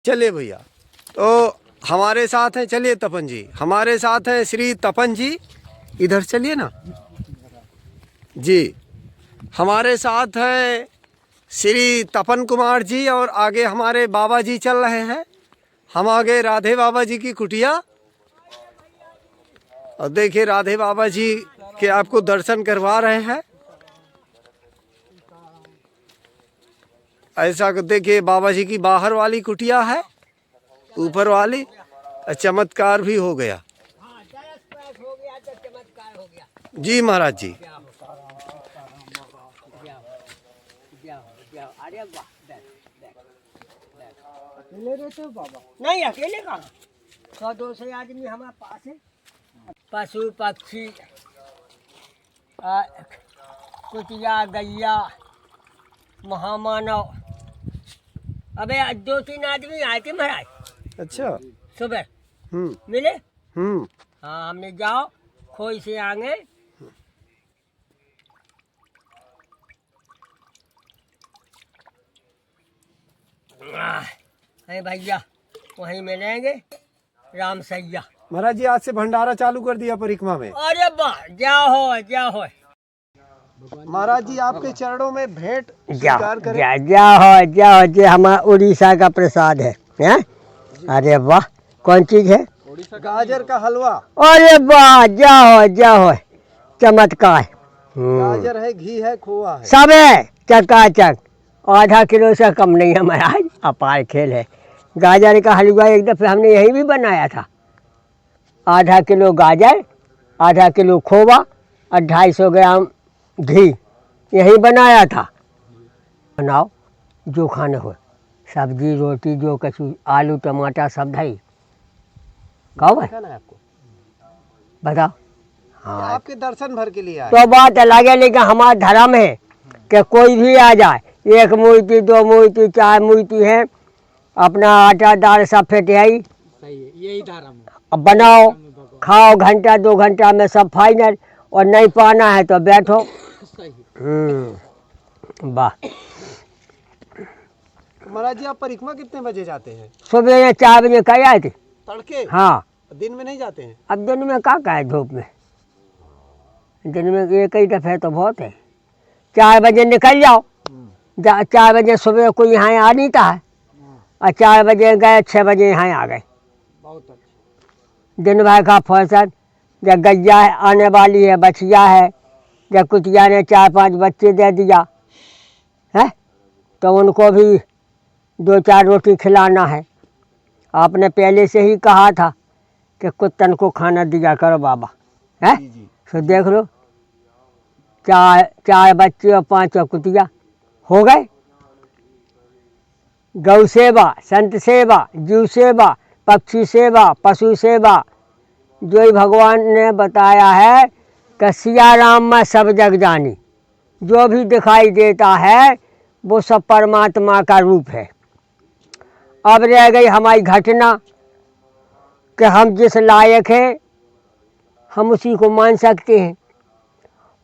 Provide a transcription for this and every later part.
चलिए भैया, तो हमारे साथ हैं, चलिए तपन जी हमारे साथ हैं, श्री तपन जी इधर चलिए ना जी। हमारे साथ हैं श्री तपन कुमार जी और आगे हमारे बाबा जी चल रहे हैं। हम आगे राधे बाबा जी की कुटिया, और देखिए राधे बाबा जी के आपको दर्शन करवा रहे हैं। ऐसा देखिए बाबा जी की बाहर वाली कुटिया है, ऊपर वाली चमत्कार भी हो गया जी महाराज जी। अकेले रहते हो बाबा? नहीं अकेले कहाँ, 100-200 आदमी हमारे पास है। पशु पक्षी कुतिया गैया महामानव, अबे 2-3 आदमी आए थे महाराज। अच्छा, सुबह मिले। हम्म। हाँ हमने जाओ खोई से आगे भैया वहीं मिलेंगे राम सैया। महाराज जी आज से भंडारा चालू कर दिया परिक्रमा में। अरे वाह, क्या हो महाराज जी आपके चरणों में भेंट क्या स्वीकार करें। क्या हो जे हमारा उड़ीसा का प्रसाद है, हैं? अरे वाह, कौन चीज है? गाजर का हलवा। अरे वाह, क्या हो चमत्कार। गाजर है, घी है, खोआ है, सब है चकाचक। आधा किलो से कम नहीं है महाराज, अपार खेल है। गाजर का हलवा एक दफे हमने यहीं भी बनाया था। आधा किलो गाजर, आधा किलो खोवा और 250 ग्राम घी यही बनाया था। बनाओ जो खाने हो, सब्जी रोटी जो कछु, आलू टमाटर सब धई कहो भाई, आपको बताओ। हाँ आपके दर्शन भर के लिए आए। तो बात अलग है, लेकिन हमारा धर्म है कि कोई भी आ जाए, 1 मूर्ति 2 मूर्ति 4 मूर्ति है, अपना आटा दाल सब फेटे आई, यही धर्म। अब बनाओ खाओ, घंटा 2 घंटा में सब फाइनल। और नहीं पाना है तो बैठो। वाह। महाराज जी आप परिक्रमा कितने बजे जाते हैं? सुबह 4 बजे कहीं आए थे। तड़के? हाँ। दिन में नहीं जाते हैं? अब दिन में क्या है, धूप में दिन में एक ही दफे तो बहुत है। 4 बजे निकल जाओ, 4 बजे सुबह कोई यहाँ आ नहीं था, और 4 बजे गए, 6 बजे यहाँ आ गए। बहुत अच्छा। दिन भर का फौसद, जब गैया आने वाली है, बछिया है, जब कुतिया ने 4-5 बच्चे दे दिया है तो उनको भी 2-4 रोटी खिलाना है। आपने पहले से ही कहा था कि कुत्तन को खाना दिया करो बाबा, है? तो देख लो, 4 बच्चे और 5 कुतिया हो गए। गौ सेवा, संत सेवा, जीव सेवा, पक्षी सेवा, पशु सेवा, जो ही भगवान ने बताया है कि सिया राम में सब जग जानी, जो भी दिखाई देता है वो सब परमात्मा का रूप है। अब रह गई हमारी घटना कि हम जिस लायक हैं हम उसी को मान सकते हैं,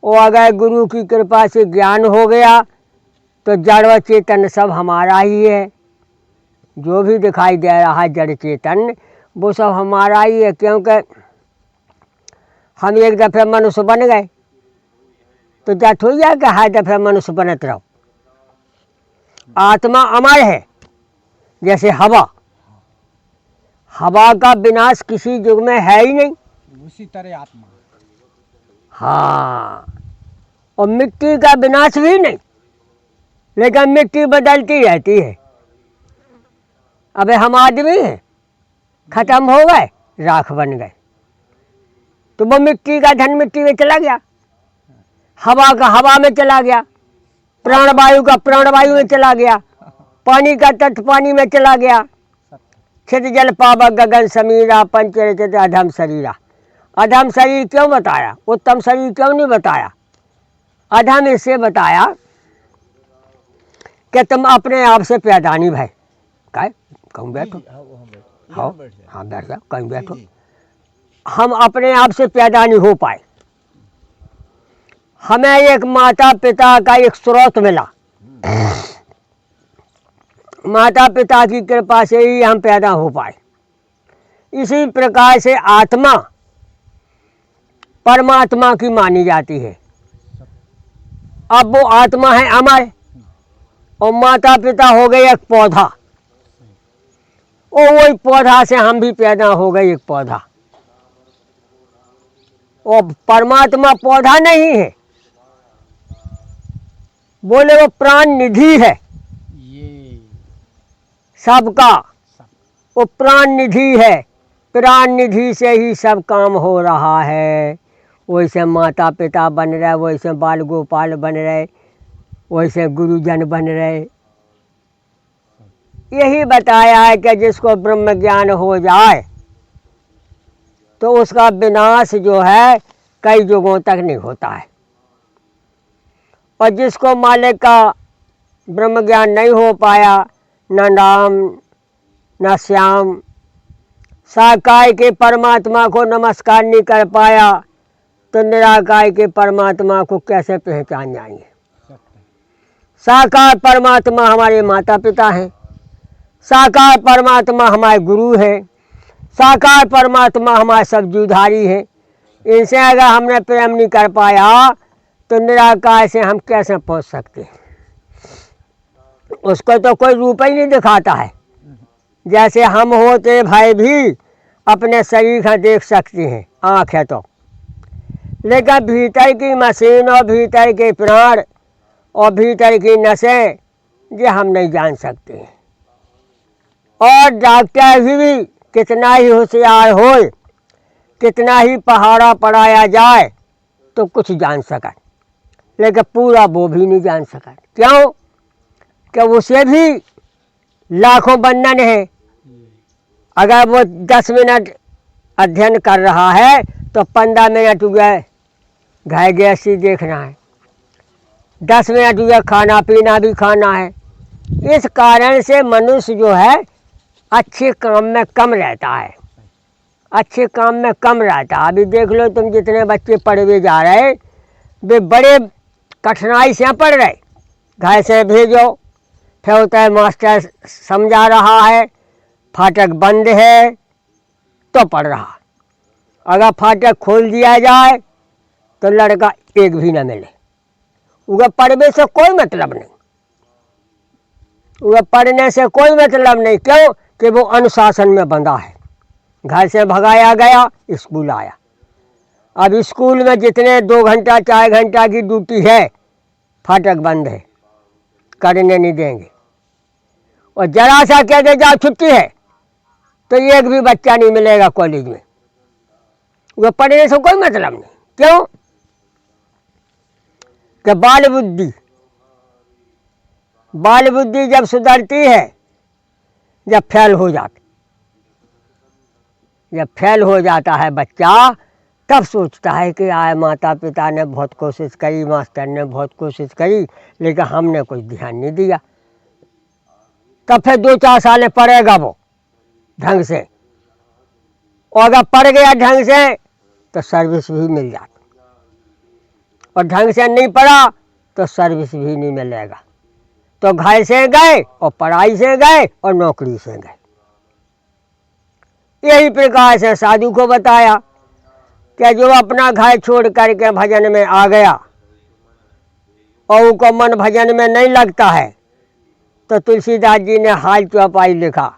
और अगर गुरु की कृपा से ज्ञान हो गया तो जड़ व चेतन सब हमारा ही है। जो भी दिखाई दे रहा है जड़ चेतन वो सब हमारा ही है, क्योंकि हम एक दफ़े मनुष्य बन गए तो जट हो गया कि हर दफ़े मनुष्य बनत रहो। आत्मा अमर है, जैसे हवा का विनाश किसी युग में है ही नहीं, उसी तरह आत्मा। हाँ, और मिट्टी का विनाश भी नहीं, लेकिन मिट्टी बदलती रहती है। अबे हम आदमी हैं, खत्म हो गए, राख बन गए, तो वो मिट्टी का धन मिट्टी में चला गया, हवा का हवा में चला गया, प्राणवायु का प्राणवायु में चला गया, पानी का तत्व पानी में चला गया। क्षित जल पावक गगन समीरा पंचरचित अधम शरीरा। अधम शरीर क्यों बताया, उत्तम शरीर क्यों नहीं बताया? अधम इससे बताया कि तुम अपने आप से पैदा नहीं भाई। काय कहूँ बैठो, हाँ हाँ बैठ जाओ, कहीं बैठो। हम अपने आप से पैदा नहीं हो पाए, हमें एक माता पिता का एक स्रोत मिला। माता पिता की कृपा से ही हम पैदा हो पाए। इसी प्रकार से आत्मा परमात्मा की मानी जाती है। अब वो आत्मा है अमर, और माता पिता हो गए एक पौधा, और वही पौधा से हम भी पैदा हो गए एक पौधा। और परमात्मा पौधा नहीं है, बोले वो प्राण निधि है ये सबका, सब वो प्राण निधि है। प्राण निधि से ही सब काम हो रहा है। वैसे माता पिता बन रहे, वैसे बाल गोपाल बन रहे, वैसे गुरुजन बन रहे। यही बताया है कि जिसको ब्रह्म ज्ञान हो जाए तो उसका विनाश जो है कई युगों तक नहीं होता है। और जिसको मालिक का ब्रह्म ज्ञान नहीं हो पाया, न राम न श्याम, साकार के परमात्मा को नमस्कार नहीं कर पाया, तो निराकार के परमात्मा को कैसे पहचान जाएंगे। साकार परमात्मा हमारे माता पिता हैं, साकार परमात्मा हमारे गुरु हैं, साकार परमात्मा हमारे सब्जुधारी हैं। इनसे अगर हमने प्रेम नहीं कर पाया तो निराकार से हम कैसे पहुंच सकते हैं। उसको तो कोई रूप ही नहीं दिखाता है। जैसे हम होते भाई भी अपने शरीर का देख सकते हैं, आँख है तो, लेकिन भीतर की मशीन और भीतर के प्राण और भीतर की नसें ये हम नहीं जान सकते हैं। और डॉक्टर भी कितना ही होशियार हो, कितना ही पहाड़ा पढ़ाया जाए तो कुछ जान सका, लेकिन पूरा वो भी नहीं जान सका। क्यों? कि उसे भी लाखों बंधन है। अगर वो 10 मिनट अध्ययन कर रहा है तो 15 मिनट हुए घाय गैसी देखना है, 10 मिनट हुए खाना पीना भी खाना है। इस कारण से मनुष्य जो है अच्छे काम में कम रहता है, अच्छे काम में कम रहता है। अभी देख लो तुम, जितने बच्चे पढ़वे जा रहे वे बड़े कठिनाई से पढ़ रहे। घर से भेजो, फिर होता है मास्टर समझा रहा है, फाटक बंद है तो पढ़ रहा। अगर फाटक खोल दिया जाए तो लड़का एक भी न मिले। उसे पढ़ने से कोई मतलब नहीं, उसे पढ़ने से कोई मतलब नहीं। क्यों? कि वो अनुशासन में बंधा है। घर से भगाया गया, स्कूल आया। अब स्कूल में जितने 2 घंटा 4 घंटा की ड्यूटी है, फाटक बंद है, करने नहीं देंगे। और जरा सा कह दे जाओ छुट्टी है तो एक भी बच्चा नहीं मिलेगा कॉलेज में। वो पढ़ने से कोई मतलब नहीं। क्यों? कि बाल बुद्धि जब सुधरती है, जब फेल हो जाता है बच्चा, तब सोचता है कि आए माता पिता ने बहुत कोशिश करी, मास्टर ने बहुत कोशिश करी, लेकिन हमने कुछ ध्यान नहीं दिया। तब फिर 2-4 साल पढ़ेगा वो ढंग से, और अगर पढ़ गया ढंग से तो सर्विस भी मिल जाती, और ढंग से नहीं पढ़ा तो सर्विस भी नहीं मिलेगा। तो घर से गए और पढ़ाई से गए और नौकरी से गए। यही प्रकार से साधु को बताया कि जो अपना घर छोड़ करके भजन में आ गया और उनको मन भजन में नहीं लगता है, तो तुलसीदास जी ने हाल चौपाई लिखा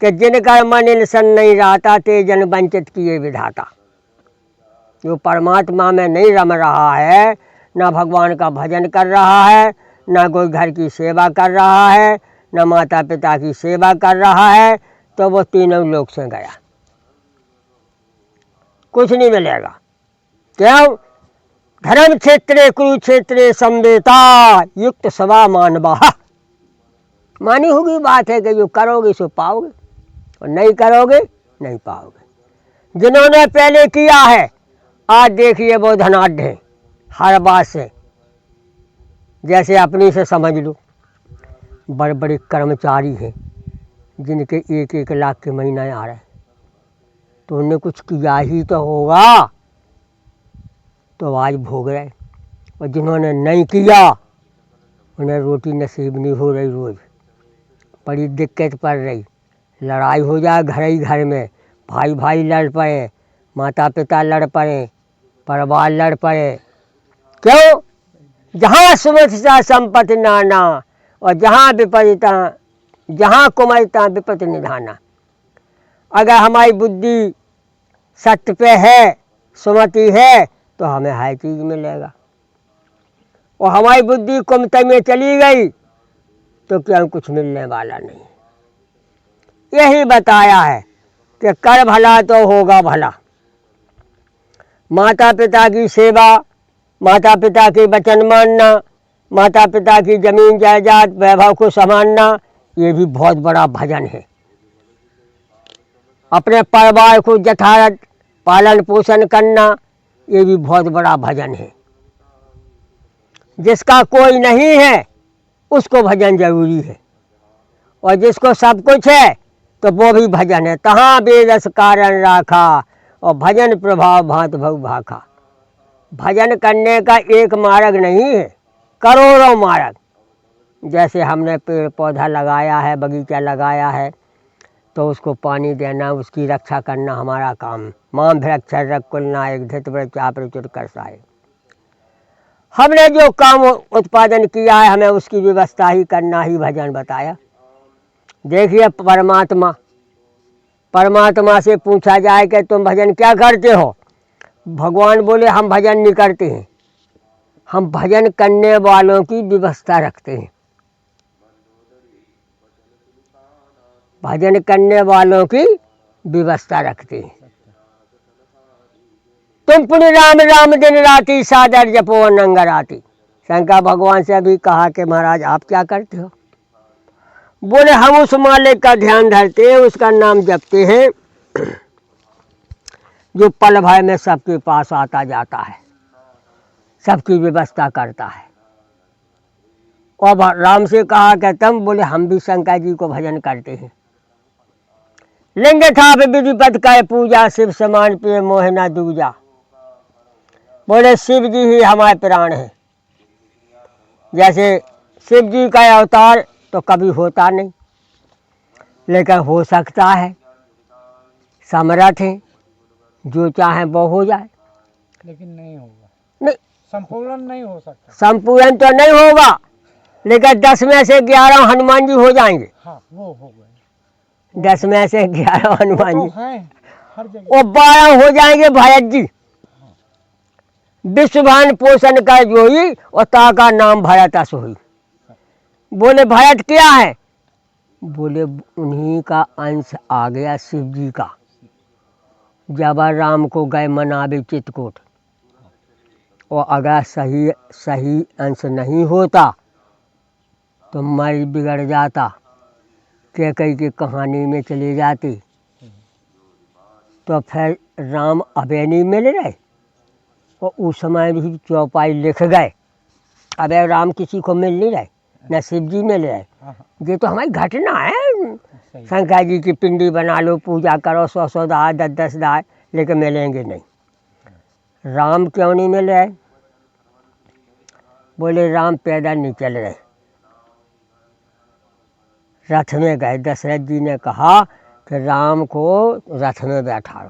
कि जिनका मन इंसन नहीं रहता, ते जन वंचित किए विधाता। जो परमात्मा में नहीं रम रहा है, ना भगवान का भजन कर रहा है, ना कोई घर की सेवा कर रहा है, ना माता पिता की सेवा कर रहा है, तो वो तीनों लोक से गया, कुछ नहीं मिलेगा। क्यों? धर्म क्षेत्रे कुरुक्षेत्रे संवेता युक्त सवा मानवा। मानी होगी बात है कि जो करोगे सो पाओगे, और नहीं करोगे नहीं पाओगे। जिन्होंने पहले किया है आज देखिए वो धनाढ़ हैं हर बात से। जैसे अपनी से समझ लो, बड़े बड़े कर्मचारी हैं जिनके 1-1 लाख के महीना आ रहे हैं, तो उन्हें कुछ किया ही तो होगा, तो आज भोग रहे। और जिन्होंने नहीं किया उन्हें रोटी नसीब नहीं हो रही रोज, बड़ी दिक्कत पड़ रही, लड़ाई हो जाए घर ही घर में, भाई भाई लड़ पड़े, माता पिता लड़ पड़े, परिवार लड़ पड़े। क्यों? जहाँ सुमति संपत्ति नाना और जहाँ विपरीता, जहाँ कुमरिता विपत्ति निधाना। अगर हमारी बुद्धि सत्य पे है, सुमति है, तो हमें हर चीज़ मिलेगा। और हमारी बुद्धि कुमति में चली गई तो क्या कुछ मिलने वाला नहीं। यही बताया है कि कर भला तो होगा भला। माता पिता की सेवा, माता पिता के वचन मानना, माता पिता की जमीन जायदाद वैभव को संभालना, ये भी बहुत बड़ा भजन है। अपने परिवार को यथार्थ पालन पोषण करना, ये भी बहुत बड़ा भजन है। जिसका कोई नहीं है उसको भजन जरूरी है, और जिसको सब कुछ है तो वो भी भजन है। तहाँ बेरस कारण राखा और भजन प्रभाव भांत भव भाखा। भजन करने का एक मार्ग नहीं है, करोड़ों मार्ग। जैसे हमने पेड़ पौधा लगाया है, बगीचा लगाया है, तो उसको पानी देना, उसकी रक्षा करना हमारा काम। मां भृक्षर कुल नायक धृत वृक्षा प्रचुर कर साय। हमने जो काम उत्पादन किया है, हमें उसकी व्यवस्था ही करना ही भजन बताया। देखिए परमात्मा, परमात्मा से पूछा जाए कि तुम भजन क्या करते हो, भगवान बोले हम भजन नहीं करते हैं, हम भजन करने वालों की व्यवस्था रखते हैं। भजन करने वालों की व्यवस्था रखते हैं। तुम पुण्य राम राम दिन राती सादर जपो अनंग राती। शंकर भगवान से अभी कहा कि महाराज आप क्या करते हो? बोले हम उस मालिक का ध्यान धरते हैं, उसका नाम जपते हैं, जो पल भर में सबके पास आता जाता है, सबकी व्यवस्था करता है। और राम से कहा कि तुम? बोले हम भी शंकर जी को भजन करते हैं। लिंग था विधिपत का पूजा, शिव समान पे मोहना दूजा। बोले शिव जी ही हमारे प्राण हैं। जैसे शिव जी का अवतार तो कभी होता नहीं, लेकिन हो सकता है, समर्थ है, जो चाहे वो हो जाए। लेकिन नहीं होगा, नहीं, संपूर्ण नहीं हो सकता। संपूर्ण तो नहीं होगा, लेकिन 10 में से 11 हनुमान जी हो जाएंगे। हाँ वो हो गए, 10 में से 11 हनुमान तो जी, हैं हर जगह। और 12 हो जाएंगे भरत जी। विश्वभान पोषण का जोई और ताका नाम भरत सोई। बोले भरत क्या है? बोले उन्हीं का अंश आ गया शिव जी का। जब राम को गए मनावे चित्रकूट, और अगर सही सही अंश नहीं होता तो मर बिगड़ जाता, कैकई की कहानी में चले जाती, तो फिर राम अबे नहीं मिल रहे। और उस समय भी चौपाई लिख गए, अबे राम किसी को मिल नहीं रहे, न शिव जी मिल रहे। ये तो हमारी घटना है। शंकर जी की पिंडी बना लो, पूजा करो, 100 दाए 10 दाए, लेकिन मिलेंगे नहीं। राम क्यों नहीं मिल रहे? बोले राम पैदल नहीं चल रहे, रथ में गए। दशरथ जी ने कहा कि राम को रथ में बैठाओ।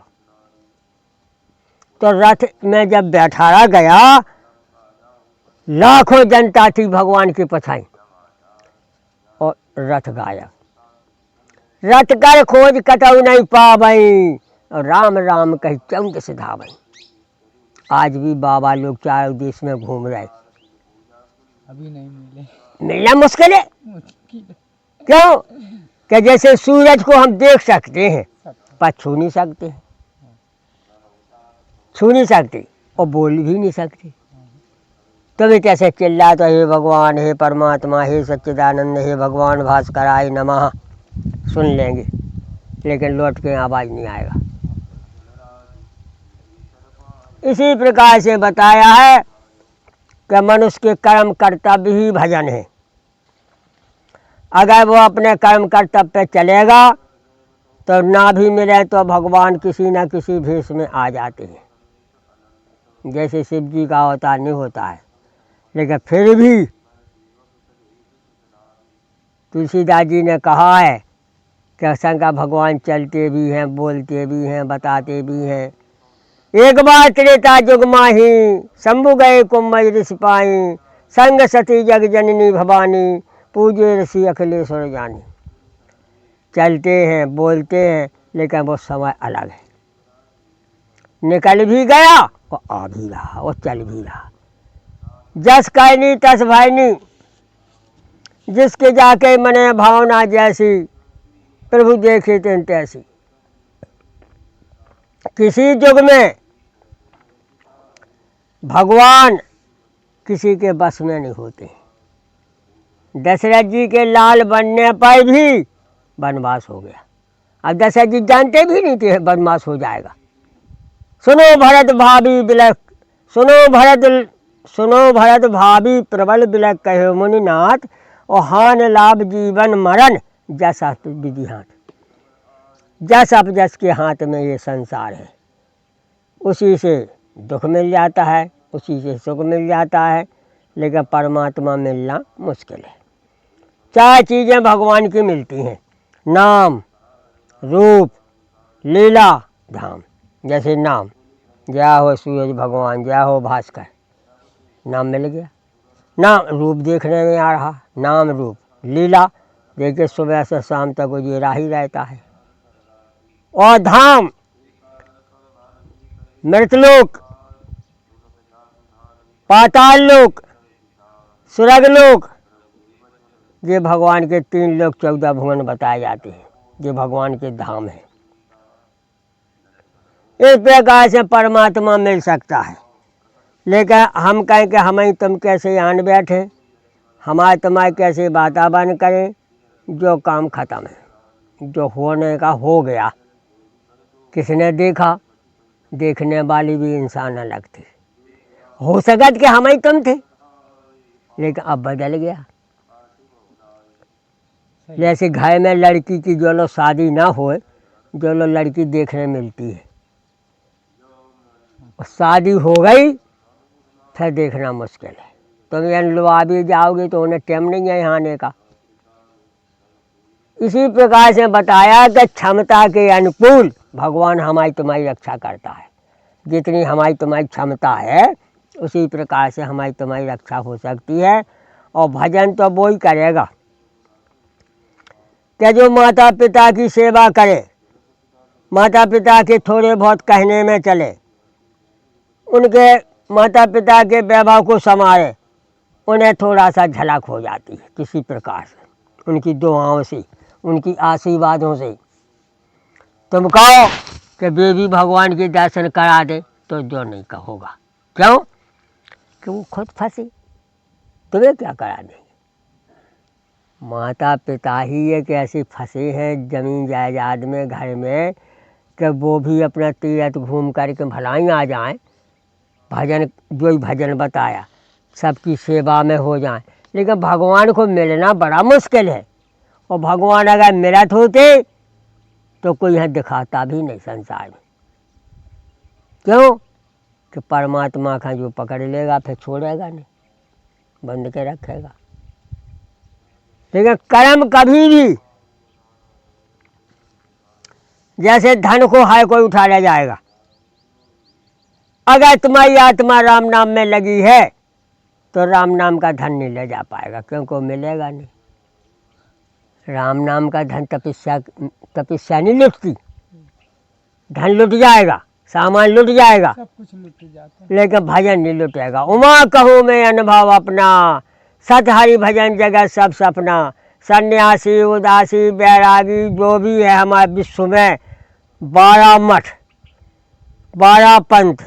तो रथ में जब बैठाया गया, लाखों जनता थी भगवान की पछाई, और रथ गायब। रथ कर खोज कतऊ नहीं पावई, और राम राम कही चौंक सिधावई। आज भी बाबा लोग चारों देश में घूम रहे, अभी नहीं मिले, मिलना मुश्किल है। मुश्किल। क्यों? कि जैसे सूरज को हम देख सकते हैं पर छू नहीं सकते, छू नहीं सकते और बोल भी नहीं सकते। तो भी कैसे चिल्लाते, हे भगवान, हे परमात्मा, हे सच्चिदानंद, हे भगवान भास्कराय नमः, सुन लेंगे, लेकिन लौट के आवाज़ नहीं आएगा। इसी प्रकार से बताया है कि मनुष्य के कर्म कर्तव्य ही भजन है। अगर वो अपने कर्म कर्तव्य पे चलेगा तो ना भी मिले तो भगवान किसी न किसी भेष में आ जाते हैं। जैसे शिव जी का अवतार नहीं होता है, लेकिन फिर भी तुलसीदास जी ने कहा है कि शंकर भगवान चलते भी हैं, बोलते भी हैं, बताते भी हैं। एक बार त्रेता जुग माही, शंभु गए कुंभ ऋषि पाई, संग सती जग जननी भवानी, पूजे ऋषि अखिलेश्वर जानी। चलते हैं, बोलते हैं, लेकिन वो समय अलग है। निकल भी गया और आ भी रहा और चल भी रहा। जस कहनी तस भयनी, जिसके जाके मने भावना जैसी, प्रभु देखे तिन तैसी। किसी युग में भगवान किसी के बस में नहीं होते। दशरथ जी के लाल बनने पर भी वनवास हो गया। अब दशरथ जी जानते भी नहीं थे वनवास हो जाएगा। सुनो भरत भाभी बिलख, सुनो भरत भाभी प्रबल बिलख, कहे मुनिनाथ, और हान लाभ जीवन मरण, जस अप विधि हाथ। जस अप जस के हाथ में ये संसार है। उसी से दुख मिल जाता है, उसी से सुख मिल जाता है, लेकिन परमात्मा मिलना मुश्किल है। चार चीज़ें भगवान की मिलती हैं, नाम, रूप, लीला, धाम। जैसे नाम, जय हो सूरज भगवान, जय हो भास्कर, नाम मिल गया। नाम रूप देखने में आ रहा, नाम रूप। लीला देखिए सुबह से शाम तक वो ये ही रहता है। और धाम, मृतलोक, पाताल लोक, स्वर्ग लोक, ये भगवान के 3 लोक 14 भुवन बताए जाते हैं, ये भगवान के धाम है। इस प्रकार से परमात्मा मिल सकता है। लेकिन हम कहें कि हमें तुम कैसे आन बैठे, हमारे तुम्हारे कैसे वातावरण करें। जो काम खत्म है, जो होने का हो गया। किसने देखा, देखने वाली भी इंसान अलग थी। हो सकत कि हम ही तुम थे, लेकिन अब बदल गया। जैसे घर में लड़की की जो लोग शादी ना हो, जो लोग लड़की देखने मिलती है, शादी हो गई फिर देखना मुश्किल है। तुम यहाँ लुआ भी जाओगे तो उन्हें टाइम नहीं है यहाँ आने का। इसी प्रकार से बताया कि क्षमता के अनुकूल भगवान हमारी तुम्हारी रक्षा करता है। जितनी हमारी तुम्हारी क्षमता है उसी प्रकार से हमारी तुम्हारी रक्षा हो सकती है। और भजन तो वो ही करेगा कि जो माता पिता की सेवा करे, माता पिता के थोड़े बहुत कहने में चले, उनके माता पिता के वैभव को संभाले, उन्हें थोड़ा सा झलक हो जाती है किसी प्रकार से, उनकी दुआओं से, उनकी आशीर्वादों से। तुम कहो कि बेबी भगवान के दर्शन करा दे, तो जो नहीं कहोगा। क्यों? कि वो खुद फंसी, तुम्हें क्या करा देंगे। माता पिता ही एक ऐसे फंसे हैं जमीन जायदाद में, घर में, कि वो भी अपना तीर्थ घूम करके भलाई आ जाएं, भजन जो ही भजन बताया सबकी सेवा में हो जाएं। लेकिन भगवान को मिलना बड़ा मुश्किल है। और भगवान अगर मिलत होते तो कोई यहाँ दिखाता भी नहीं संसार में। क्यों? कि परमात्मा का जो पकड़ लेगा फिर छोड़ेगा नहीं, बंद के रखेगा। लेकिन कर्म कभी भी, जैसे धन को हाय कोई उठा ले जाएगा, अगर तुम्हारी आत्मा राम नाम में लगी है तो राम नाम का धन नहीं ले जा पाएगा, क्योंकि वो मिलेगा नहीं। राम नाम का धन तपस्या नहीं लुटती। धन लुट जाएगा, सामान लुट जाएगा, सब कुछ लुट जाता है, लेकिन भजन नहीं लुटेगा। उमा कहूँ मैं अनुभव अपना, सत हरि भजन जगत सब सपना। सन्यासी, उदासी, बैरागी जो भी है हमारे विश्व में, 12 मठ, 12 पंथ,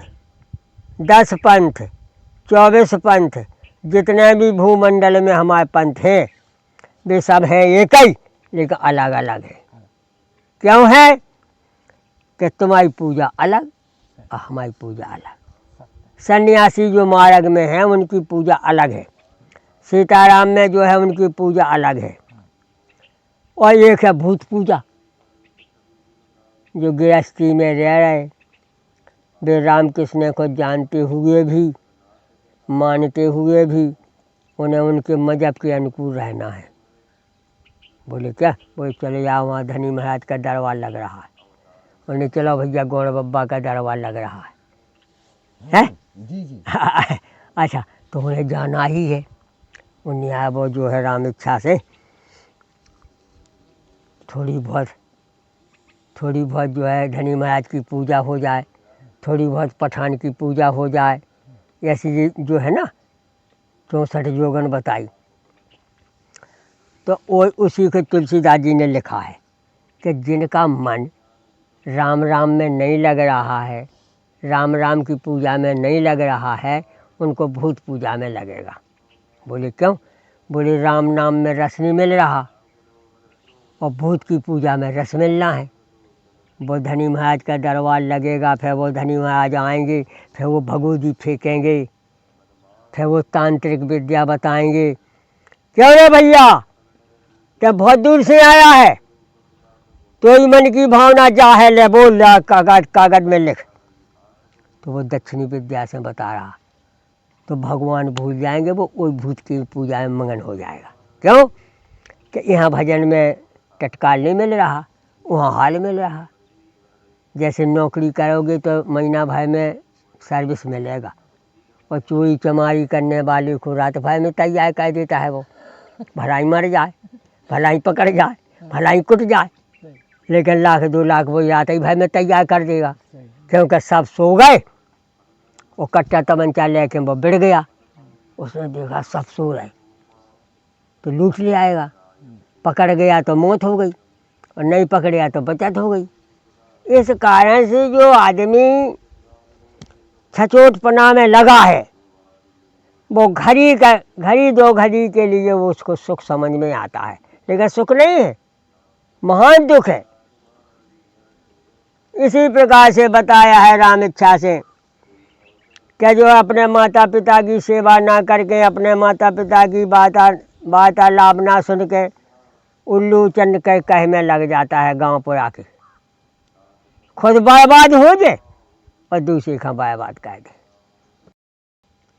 10 पंथ, 24 पंथ, जितने भी भूमंडल में हमारे पंथ हैं, वे सब हैं एक ही, लेकिन अलग अलग है। क्यों है? कि तुम्हारी पूजा अलग और हमारी पूजा अलग। सन्यासी जो मार्ग में हैं उनकी पूजा अलग है, सीताराम में जो है उनकी पूजा अलग है। और एक है भूत पूजा, जो गृहस्थी में रह रहे, वे राम कृष्ण को जानते हुए भी, मानते हुए भी, उन्हें उनके मजहब के अनुकूल रहना है। बोले क्या? बोले चले जाओ, वहाँ धनी महाराज का दरबार लग रहा है। बोले चलो भैया, गौड़ बब्बा का दरबार लग रहा है? जी जी। अच्छा, तो उन्हें जाना ही है। उन्हें आया वो जो है राम इच्छा से थोड़ी बहुत जो है धनी महाराज की पूजा हो जाए, थोड़ी बहुत पठान की पूजा हो जाए, ऐसी जो है ना 64 योगन बताई। तो वो उसी को तुलसीदास जी ने लिखा है कि जिनका मन राम राम में नहीं लग रहा है, राम राम की पूजा में नहीं लग रहा है, उनको भूत पूजा में लगेगा। बोले क्यों? बोले राम नाम में रस नहीं मिल रहा और भूत की पूजा में रस मिलना है। वो धनी महाराज का दरबार लगेगा, फिर वो धनी महाराज आएंगे, फिर वो भगवती फेंकेंगे, फिर वो तांत्रिक विद्या बताएंगे। क्यों रे भैया, क्या बहुत दूर से आया है? तो ही मन की भावना जा है, ले बोल रहा, कागज में लिख। तो वो दक्षिणी विद्या से बता रहा। तो भगवान भूल जाएंगे, वो कोई भूत की पूजा में मगन हो जाएगा। क्यों? कि यहाँ भजन में तत्काल नहीं मिल रहा, वहाँ हाल मिल रहा। जैसे नौकरी करोगे तो महीना भर में सर्विस मिलेगा, और चोरी चमारी करने वाले को रात भर में तैयार कर देता है। वो भलाई मर जाए, भलाई पकड़ जाए, भलाई कुट जाए, लेकिन 1,00,000 2 लाख वो रात ही भर में तैयार कर देगा। क्योंकि सब सो गए, वो कट्टा तमंचा लेके वो बिड़ गया, उसने देखा सब सो रहे, तो लूट ले आएगा। पकड़ गया तो मौत हो गई, और नहीं पकड़िया तो बचत हो गई। इस कारण से जो आदमी छचोटपना में लगा है, वो घड़ी 2 घड़ी के लिए वो उसको सुख समझ में आता है, लेकिन सुख नहीं है, महान दुख है। इसी प्रकार से बताया है राम इच्छा से कि जो अपने माता पिता की सेवा ना करके, अपने माता पिता की वार्तालाप ना सुन के उल्लू चंद के कह में लग जाता है, गांव पर आके खुद बर्बाद हो जाए और दूसरे का बर्बाद कर दे।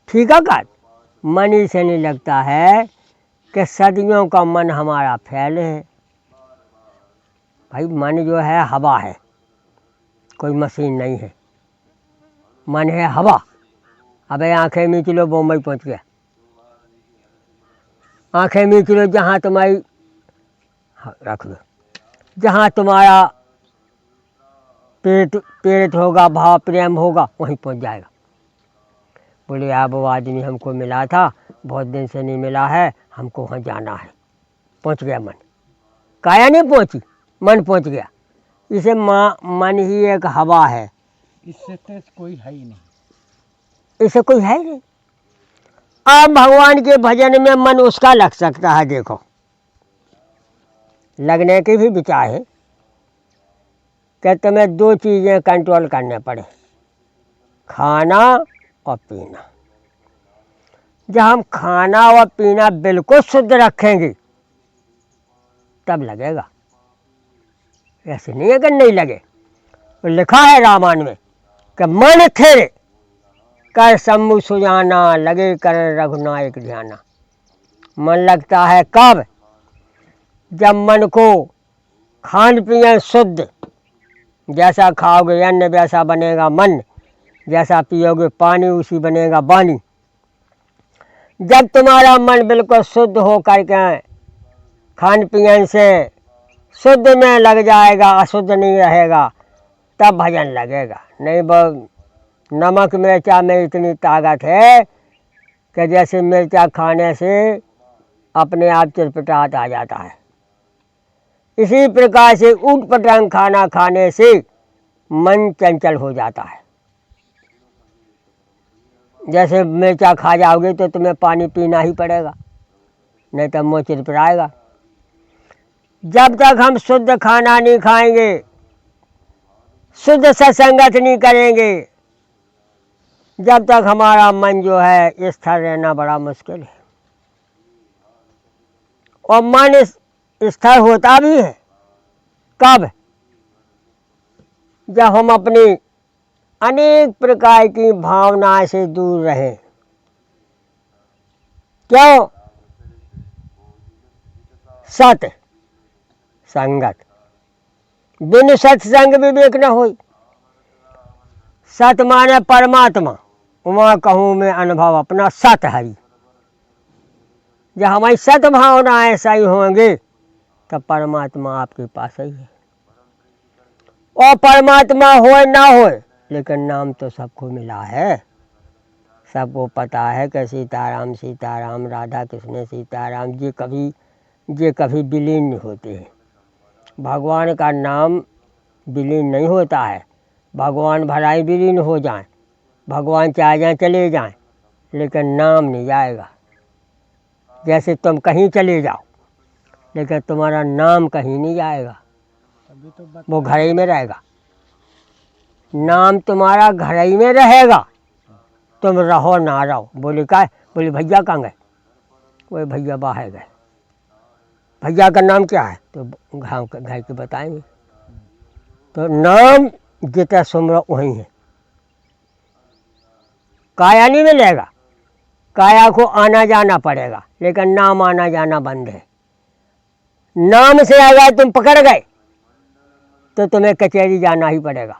ठीक है का मन ही से नहीं लगता है कि सदियों का मन हमारा फैल है। भाई मन जो है हवा है, कोई मशीन नहीं है। मन है हवा। अबे आंखें मीच लो, बम्बई पहुंच गया। आंखें मीच लो, जहाँ तुम्हारी रख लो, जहाँ तुम्हारा प्रेरित होगा, भाव प्रेम होगा, वहीं पहुंच जाएगा। बोले यार वो आदमी हमको मिला था, बहुत दिन से नहीं मिला है, हमको वहाँ जाना है। पहुंच गया मन, काया नहीं पहुंची, मन पहुंच गया। इसे मन ही एक हवा है, इससे तेज कोई है ही नहीं, इसे कोई है ही नहीं। अब भगवान के भजन में मन उसका लग सकता है। देखो, लगने के भी विचार है कि तुम्हें 2 चीज़ें कंट्रोल करने पड़े, खाना और पीना। जब हम खाना और पीना बिल्कुल शुद्ध रखेंगे तब लगेगा, ऐसे नहीं है कि नहीं लगे। तो लिखा है रामायण में कि मन थिर कर सम्मु सुजाना, लगे कर रघुनायक ध्याना। मन लगता है कब? जब मन को खान पियन शुद्ध, जैसा खाओगे अन्न वैसा बनेगा मन, जैसा पियोगे पानी उसी बनेगा वाणी। जब तुम्हारा मन बिल्कुल शुद्ध हो करके खान पियन से शुद्ध में लग जाएगा, अशुद्ध नहीं रहेगा, तब भजन लगेगा। नहीं नमक मिर्चा में इतनी ताकत है कि जैसे मिर्चा खाने से अपने आप चिरपिटाहट आ जाता है, इसी प्रकार से ऊट पटांग खाना खाने से मन चंचल हो जाता है। जैसे मिर्चा खा जाओगे तो तुम्हें पानी पीना ही पड़ेगा, नहीं तो मुँह चिरपिटाएगा। जब तक हम शुद्ध खाना नहीं खाएंगे, शुद्ध सत्संगत नहीं करेंगे, जब तक हमारा मन जो है स्थिर रहना बड़ा मुश्किल है। और मन स्थिर होता भी है कब? जब हम अपनी अनेक प्रकार की भावनाएं से दूर रहें। क्यों? सत्य, संगत। बिन सत्संग विवेक न होई। सत माने परमात्मा, उमा कहूँ मैं अनुभव अपना सत हरि। जब हमारी सत भावना ऐसा ही होंगे तब परमात्मा आपके पास ही है। और परमात्मा होए ना होए लेकिन नाम तो सबको मिला है। सबको पता है कि सीताराम सीताराम, राधा कृष्ण सीताराम, ये कभी विलीन नहीं होते हैं। भगवान का नाम विलीन नहीं होता है। भगवान भलाई विलीन हो जाए, भगवान चाहे जाए चले जाएं, लेकिन नाम नहीं जाएगा। जैसे तुम कहीं चले जाओ लेकिन तुम्हारा नाम कहीं नहीं जाएगा, अभी तो वो घर ही में रहेगा। नाम तुम्हारा घर ही में रहेगा, तुम रहो ना रहो। बोले का, बोले भैया कहाँ गए? वो भैया बाहर गए। भैया का नाम क्या है? तो घर के बताएंगे। तो नाम जितना सुमरो वही है। काया नहीं मिलेगा, काया को आना जाना पड़ेगा, लेकिन नाम आना जाना बंद है। नाम से अगर तुम पकड़ गए तो तुम्हें कचहरी जाना ही पड़ेगा,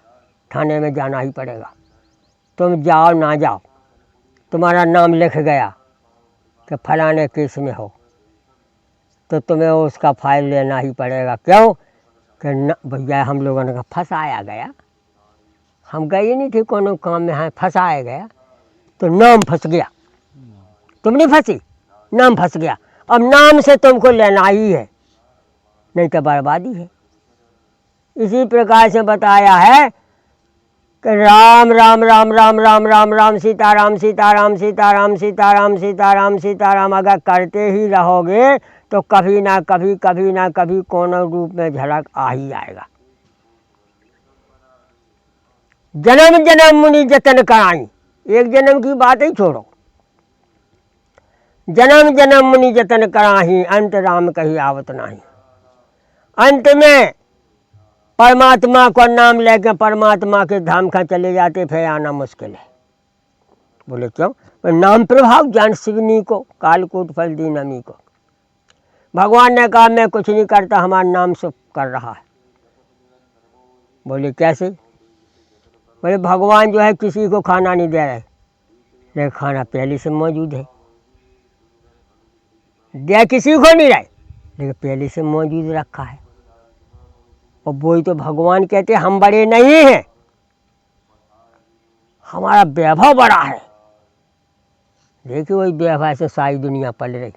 थाने में जाना ही पड़ेगा। तुम जाओ ना जाओ, तुम्हारा नाम लिख गया कि फलाने केस में हो, तो तुम्हें उसका फाइल लेना ही पड़ेगा। क्यों कि भैया हम लोगों ने फंसाया गया, हम गए नहीं थे कोनो काम में, हाँ फंसाया गया, तो नाम फंस गया। तुम नहीं फंसी, नाम फंस गया। अब नाम से तुमको लेना ही है, नहीं तो बर्बादी है। इसी प्रकार से बताया है कि राम राम राम राम राम राम राम सीताराम सीताराम सीताराम सीताराम सीताराम सीताराम अगर करते ही रहोगे तो कभी ना कभी कोनो रूप में झलक आ ही आएगा। जन्म जन्म मुनि जतन कराई, एक जन्म की बात ही छोड़ो। जन्म जन्म मुनि जतन कराही, अंत राम कही आवत नाही। अंत में परमात्मा को नाम लेकर परमात्मा के धाम का चले जाते, फिर आना मुश्किल है। बोले क्यों? नाम प्रभाव जान शिवनी को, कालकूट फल दी नमी को। भगवान ने कहा मैं कुछ नहीं करता, हमारा नाम सुख कर रहा है। बोले कैसे? बोले भगवान जो है किसी को खाना नहीं दे रहे, लेकिन खाना पहले से मौजूद है। दे किसी को नहीं रहे, लेकिन पहले से मौजूद रखा है। और वही तो भगवान कहते हम बड़े नहीं हैं, हमारा वैभव बड़ा है। देखिए वही वैभव से सारी दुनिया पल रही।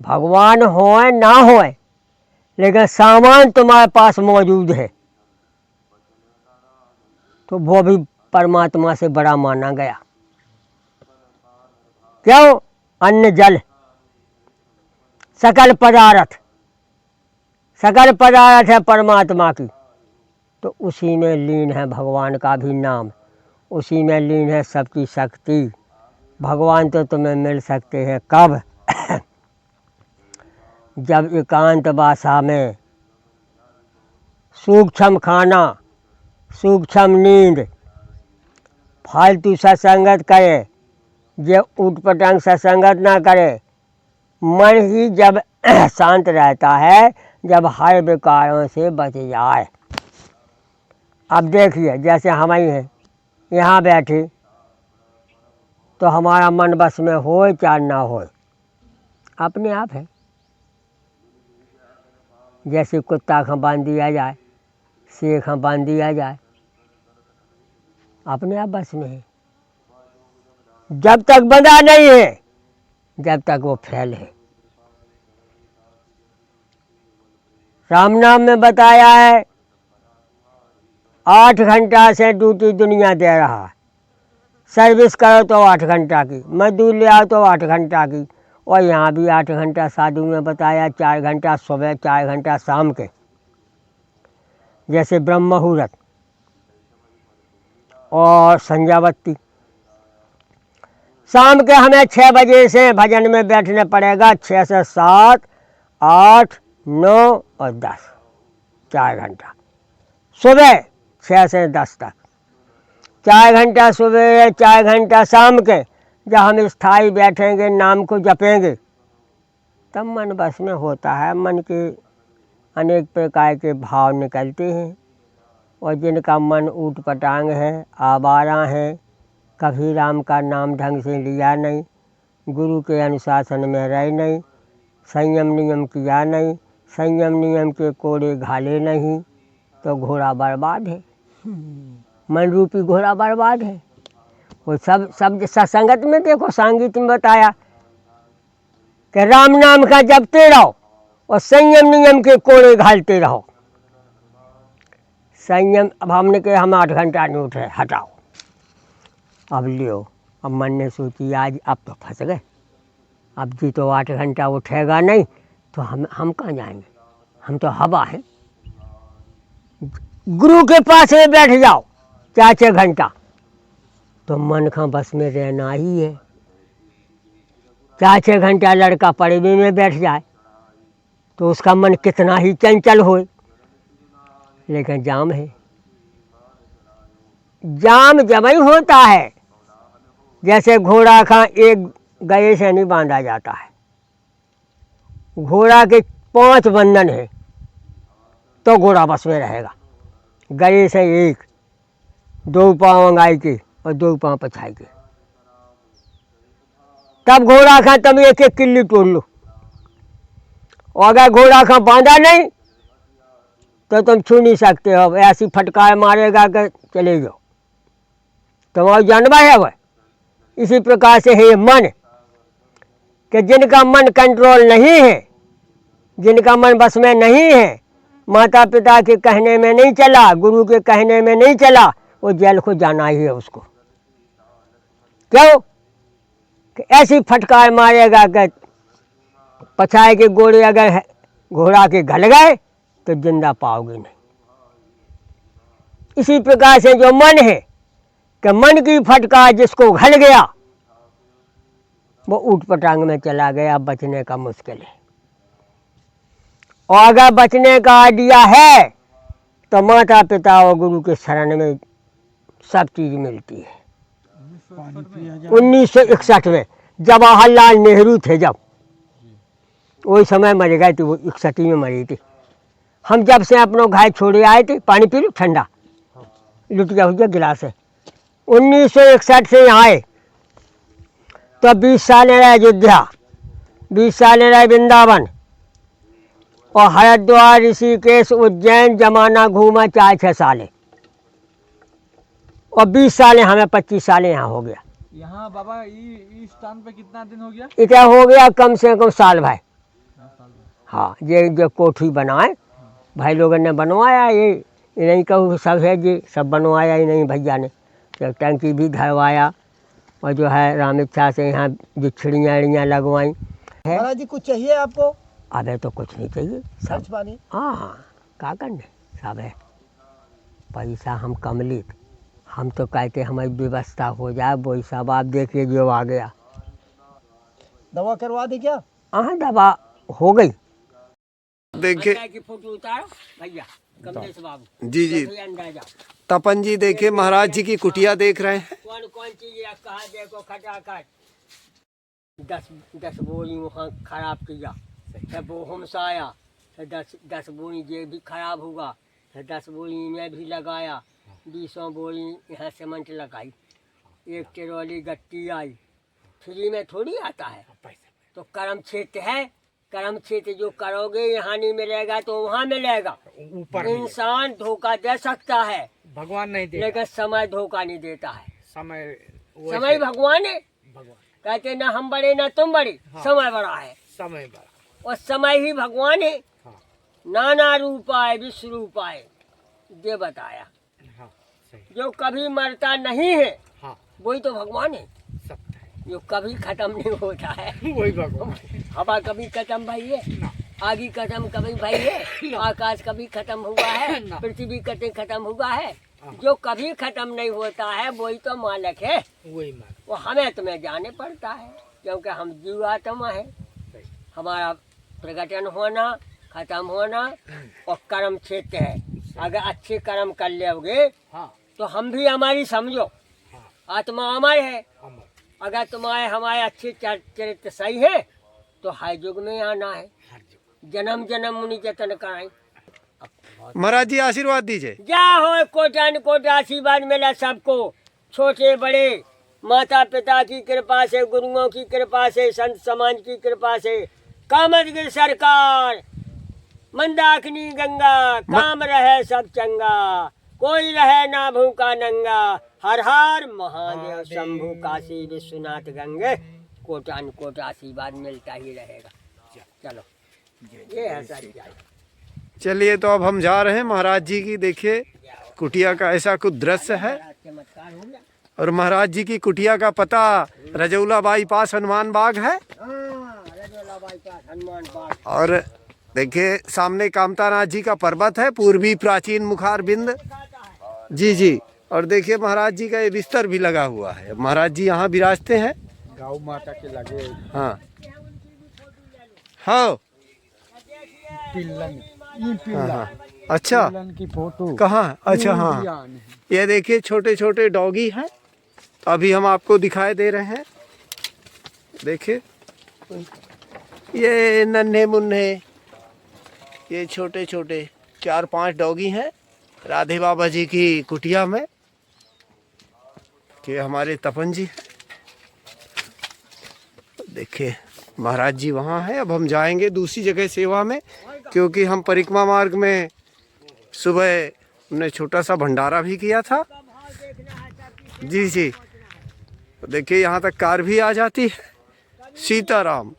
भगवान होए ना होए, लेकिन सामान तुम्हारे पास मौजूद है, तो वो भी परमात्मा से बड़ा माना गया। क्यों? अन्न जल सकल पदार्थ, सकल पदार्थ है परमात्मा की, तो उसी में लीन है भगवान का भी नाम, उसी में लीन है सबकी शक्ति। भगवान तो तुम्हें मिल सकते हैं कब? जब एकांत बासा में सूक्ष्म खाना, सूक्ष्म नींद, फालतू सत्संगत करे, ये उटपटांग सत्संगत ना करे। मन ही जब शांत रहता है, जब हर विकारों से बच जाए। अब देखिए जैसे हम ही हैं यहाँ बैठे, तो हमारा मन बस में हो चाहे ना हो, अपने आप है। जैसे कुत्ता का बांध दिया जाए, शेर का बांध दिया जाए, अपने आप बस में है। जब तक बंधा नहीं है, जब तक वो फैल है। राम नाम में बताया है 8 घंटा से ड्यूटी दुनिया दे रहा है। सर्विस करो तो 8 घंटा की, मजदूर ले आओ तो 8 घंटा की, और यहाँ भी 8 घंटा साधु में बताया, 4 घंटा सुबह, 4 घंटा शाम के। जैसे ब्रह्म मुहूर्त और संध्यावत्ती। शाम के हमें 6 बजे से भजन में बैठने पड़ेगा, 6 से 7, 8, 9 और 10, 4 घंटा। सुबह 6 से 10 तक 4 घंटा सुबह, 4 घंटा शाम के। जब हम स्थायी बैठेंगे, नाम को जपेंगे, तब मन बस में होता है। मन के अनेक प्रकार के भाव निकलते हैं, और जिनका मन ऊट पटांग है, आवारा है, कभी राम का नाम ढंग से लिया नहीं, गुरु के अनुशासन में रहे नहीं, संयम नियम किया नहीं, संयम नियम के कोड़े घाले नहीं, तो घोड़ा बर्बाद है। मन रूपी घोड़ा बर्बाद है। वो सब सत्संगत में देखो, सांगीत में बताया कि राम नाम का जपते रहो और संयम नियम के कोड़े घालते रहो। संयम, अब हमने कहा हम 8 घंटा नहीं उठ रहे, हटाओ। अब लियो, अब मन ने सोची आज अब तो फंस गए, अब जी तो 8 घंटा उठेगा नहीं तो हम कहाँ जाएंगे, हम तो हवा हैं। गुरु के पास में बैठ जाओ 4-6 घंटा, तो मन का बस में रहना ही है। 4-6 घंटा लड़का पड़वे में बैठ जाए तो उसका मन कितना ही चंचल होए, लेकिन जाम है। जाम जब ही होता है, जैसे घोड़ा का एक गये से नहीं बांधा जाता है। घोड़ा के 5 बंधन है तो घोड़ा बस में रहेगा। गये से एक, 2 पाँव अंगाई के और 2 पाँव पछाई के, तब घोड़ा का तुम एक एक किल्ली तोड़ लो। और अगर घोड़ा का बांधा नहीं तो तुम छू नहीं सकते हो, ऐसी फटकार मारेगा कि चले जाओ, तुम्हारा जानवर है वह। इसी प्रकार से है मन, कि जिनका मन कंट्रोल नहीं है, जिनका मन बस में नहीं है, माता पिता के कहने में नहीं चला, गुरु के कहने में नहीं चला, वो जेल को जाना ही है उसको। क्यों कि ऐसी फटकार मारेगा कि पछाए के गोड़े अगर घोड़ा के घल गए तो जिंदा पाओगे नहीं। इसी प्रकार से जो मन है कि मन की फटकार जिसको घल गया वो ऊट पटांग में चला गया, बचने का मुश्किल है। और अगर बचने का आइडिया है तो माता पिता और गुरु के शरण में सब चीज़ मिलती है। 1961 में जवाहरलाल नेहरू थे, जब वही समय मर गए थे, वो 61 में मरी थी। हम जब से अपनों घर छोड़े आए थे, पानी पी लो ठंडा, लुट गया हो गया गिलास है। 1961 से आए तो 20 साल रहे अयोध्या, 20 साल रहे वृंदावन, और हरिद्वार, ऋषिकेश, उज्जैन जमाना घूमा 4-6 साल, और 20 साल हमें 25 साल यहाँ हो गया। यहाँ बाबा इस स्थान पे कितना दिन हो गया? इतना हो गया कम से कम साल भाई। हाँ, ये जो कोठी बनाए भाई लोगों ने बनवाया, ये नहीं कहूँ सब है, ये सब बनवाया ही नहीं भैया ने। तो टंकी भी धरवाया, और जो है राम इच्छा से यहाँ जो छिड़ियाँ लगवाई है। महाराज जी कुछ चाहिए आपको? अबे तो कुछ नहीं चाहिए, सब पानी। हाँ, क्या करने, सब है। पैसा हम कमलित, हम तो कहते हमारी व्यवस्था हो जाए, वही सब आप देखिए जो आ गया। दवा करवा दी क्या? हाँ, दवा हो गई। देखिए की फोटो उतारो भैया, कमलेश बाबू जी जी, तो अंदाजा तपन जी देखिए महाराज जी की कुटिया देख रहे हैं। कौन कौन चीज है, कहा देखो खटाखट 10 बोरी वहाँ खराब किया, फिर वो हमसाया, फिर 10 बोरी ये भी खराब हुआ, फिर 10 बोरी में भी लगाया, 20 बोरी यहाँ सीमेंट लगाई, 1 ट्रॉली गट्टी आई। फ्री में थोड़ी आता है, तो कर्म क्षेत्र है, कर्म क्षेत्र जो करोगे यहाँ नहीं मिलेगा तो वहाँ मिलेगा। इंसान धोखा दे सकता है, भगवान नहीं दे, लेकिन समय धोखा नहीं देता है। समय भगवान है, कहते ना हम बड़े ना तुम बड़े, समय बड़ा है, समय बड़ा, और समय ही भगवान है। नाना रूपाय विश्व रूपाय, ये बताया। जो कभी मरता नहीं है वही तो भगवान है, जो कभी खत्म नहीं होता है वही भगवान। हवा कभी खत्म भाई है, आगे खत्म कभी भाई है, आकाश कभी खत्म हुआ है, पृथ्वी कभी खत्म हुआ है। जो कभी खत्म नहीं होता है वही तो मालिक है, वही मालिक। वो हमें तुम्हें जाने पड़ता है, क्योंकि हम जीवात्मा है। हमारा प्रकटन होना, खत्म होना और कर्म क्षेत्र है। अगर अच्छे कर्म कर लोगे तो हम भी हमारी समझो, आत्मा अमर है। अगर तुम्हारे हमारे अच्छे चरित्र सही है तो हर युग में आना है, जन्म जन्म मुनि के तन का है। महाराज जी आशीर्वाद दीजिए। जा हो कोटान कोट आशीर्वाद मिला सबको, छोटे बड़े, माता पिता की कृपा से, गुरुओं की कृपा से, संत समाज की कृपा से, कामदगिरि सरकार, मंदाकिनी गंगा, काम रहे सब चंगा, कोई रहे ना भूखा नंगा, हर हर महादेव शंभु काशी विश्वनाथ गंगे, कोटान कोट आशीर्वाद मिलता ही रहेगा। चलो ये है सच्चाई। चलिए तो अब हम जा रहे हैं। महाराज जी की देखिए कुटिया का ऐसा कुछ दृश्य है। चमत्कार हो गया। और महाराज जी की कुटिया का पता रजौला बाईपास हनुमान बाग है। रजौला बाईपास हनुमान बाग। और देखिए सामने कामतानाथ जी का पर्वत है, पूर्वी प्राचीन मुखार बिंद। जी जी। और देखिए महाराज जी का ये बिस्तर भी लगा हुआ है। महाराज जी यहाँ विराजते हैं। गौ माता के लगे हाँ हाँ पिल्लन, हाँ हाँ। अच्छा पिल्लन की फोटो कहाँ? अच्छा हाँ, ये देखिए छोटे छोटे डॉगी हैं। अभी हम आपको दिखाई दे रहे हैं। देखिए ये नन्हे मुन्ने, ये छोटे छोटे 4-5 डॉगी हैं राधे बाबा जी की कुटिया में। कि हमारे तपन जी हैं। देखिए महाराज जी वहाँ हैं। अब हम जाएंगे दूसरी जगह सेवा में, क्योंकि हम परिक्रमा मार्ग में सुबह हमने छोटा सा भंडारा भी किया था। जी जी। तो देखिए यहाँ तक कार भी आ जाती है। सीताराम।